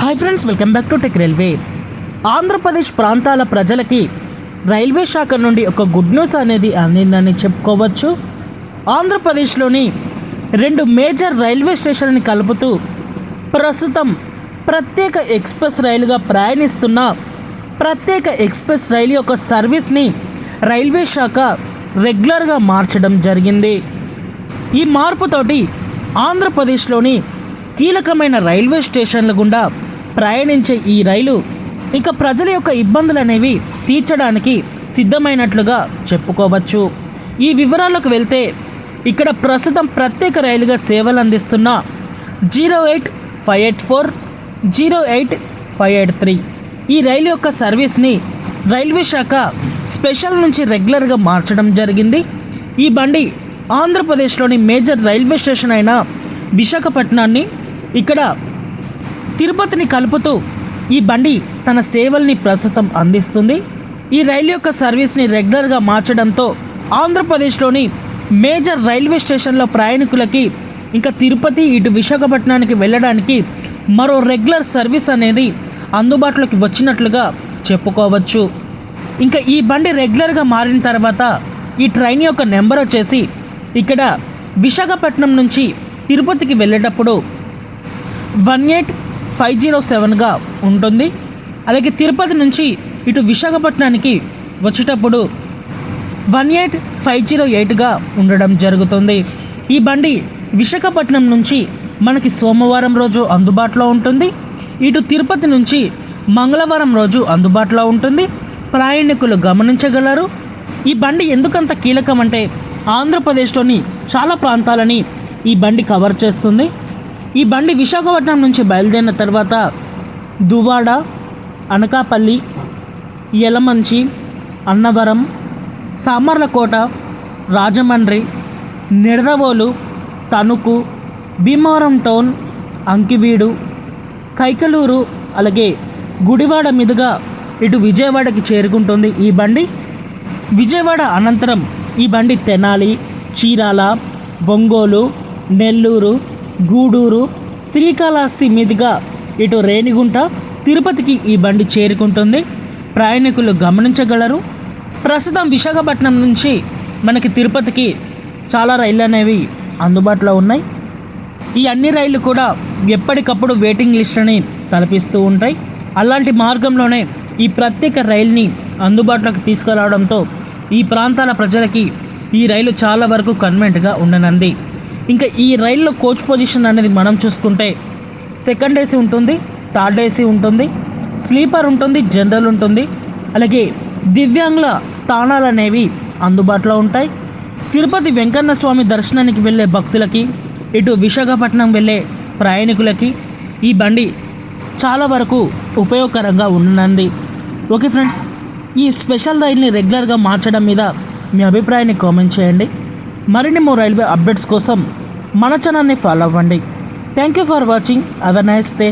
Hi friends, welcome back to tech railway. Andhra Pradesh ప్రాంతాల ప్రజలకి railway శాఖ నుండి ఒక గుడ్ న్యూస్ అనేది అందిందని చెప్పుకోవచ్చు. ఆంధ్రప్రదేశ్లోని 2 మేజర్ రైల్వే స్టేషన్ని కలుపుతూ ప్రస్తుతం ప్రత్యేక ఎక్స్ప్రెస్ రైలుగా ప్రయాణిస్తున్న ప్రత్యేక ఎక్స్ప్రెస్ రైలు యొక్క సర్వీస్ని రైల్వే శాఖ రెగ్యులర్గా మార్చడం జరిగింది. ఈ మార్పుతోటి ఆంధ్రప్రదేశ్లోని కీలకమైన రైల్వే స్టేషన్ల గుండా ప్రయాణించే ఈ రైలు ఇక ప్రజల యొక్క ఇబ్బందులు అనేవి తీర్చడానికి సిద్ధమైనట్లుగా చెప్పుకోవచ్చు. ఈ వివరాలకు వెళ్తే ఇక్కడ ప్రస్తుతం ప్రత్యేక రైలుగా సేవలు అందిస్తున్న 08584, 08583 ఈ రైలు యొక్క సర్వీస్ని రైల్వే శాఖ స్పెషల్ నుంచి రెగ్యులర్గా మార్చడం జరిగింది. ఈ బండి ఆంధ్రప్రదేశ్లోని మేజర్ రైల్వే స్టేషన్ అయిన విశాఖపట్నాన్ని ఇక్కడ తిరుపతిని కలుపుతూ ఈ బండి తన సేవల్ని ప్రస్తుతం అందిస్తుంది. ఈ రైలు యొక్క సర్వీస్ని రెగ్యులర్గా మార్చడంతో ఆంధ్రప్రదేశ్లోని మేజర్ రైల్వే స్టేషన్లో ప్రయాణికులకి ఇంకా తిరుపతి ఇటు విశాఖపట్నానికి వెళ్ళడానికి మరో రెగ్యులర్ సర్వీస్ అనేది అందుబాటులోకి వచ్చినట్లుగా చెప్పుకోవచ్చు. ఇంకా ఈ బండి రెగ్యులర్గా మారిన తర్వాత ఈ ట్రైన్ యొక్క నెంబర్ వచ్చేసి ఇక్కడ విశాఖపట్నం నుంచి తిరుపతికి వెళ్ళేటప్పుడు 18507గా ఉంటుంది. అలాగే తిరుపతి నుంచి ఇటు విశాఖపట్నానికి వచ్చేటప్పుడు 18508గా ఉండడం జరుగుతుంది. ఈ బండి విశాఖపట్నం నుంచి మనకి సోమవారం రోజు అందుబాటులో ఉంటుంది. ఇటు తిరుపతి నుంచి మంగళవారం రోజు అందుబాటులో ఉంటుంది. ప్రయాణికులు గమనించగలరు. ఈ బండి ఎందుకంత కీలకం అంటే ఆంధ్రప్రదేశ్లోని చాలా ప్రాంతాలని ఈ బండి కవర్ చేస్తుంది. ఈ బండి విశాఖపట్నం నుంచి బయలుదేరిన తర్వాత దువ్వాడ, అనకాపల్లి, యలమంచి, అన్నవరం, సామర్లకోట, రాజమండ్రి, నిడదవోలు, తణుకు, భీమవరం టౌన్, అంకివీడు, కైకలూరు, అలాగే గుడివాడ మీదుగా ఇటు విజయవాడకి చేరుకుంటుంది. ఈ బండి విజయవాడ అనంతరం ఈ బండి తెనాలి, చీరాల, ఒంగోలు, నెల్లూరు, గూడూరు, శ్రీకాళహస్తి మీదుగా ఇటు రేణిగుంట, తిరుపతికి ఈ బండి చేరుకుంటుంది. ప్రయాణికులు గమనించగలరు. ప్రస్తుతం విశాఖపట్నం నుంచి మనకి తిరుపతికి చాలా రైళ్ళు అనేవి అందుబాటులో ఉన్నాయి. ఈ అన్ని రైళ్ళు కూడా ఎప్పటికప్పుడు వెయిటింగ్ లిస్టుని తలపిస్తూ ఉంటాయి. అలాంటి మార్గంలోనే ఈ ప్రత్యేక రైలుని అందుబాటులోకి తీసుకురావడంతో ఈ ప్రాంతాల ప్రజలకి ఈ రైలు చాలా వరకు కన్వెంట్గా ఉండనుంది. ఇంకా ఈ రైల్లో కోచ్ పొజిషన్ అనేది మనం చూసుకుంటే సెకండ్ ఏసీ ఉంటుంది, థర్డ్ ఏసీ ఉంటుంది, స్లీపర్ ఉంటుంది, జనరల్ ఉంటుంది. అలాగే దివ్యాంగుల స్థానాలు అనేవి అందుబాటులో ఉంటాయి. తిరుపతి వెంకన్న స్వామి దర్శనానికి వెళ్ళే భక్తులకి, ఇటు విశాఖపట్నం వెళ్ళే ప్రయాణికులకి ఈ బండి చాలా వరకు ఉపయోగకరంగా ఉన్నది. ఓకే ఫ్రెండ్స్, ఈ స్పెషల్ రైల్ని రెగ్యులర్గా మార్చడం మీద మీ అభిప్రాయాన్ని కామెంట్ చేయండి. మరిన్ని మోర్ రైల్వే అప్డేట్స్ కోసం మన ఛానల్ని ఫాలో అవ్వండి. Thank you for watching. Have a nice day.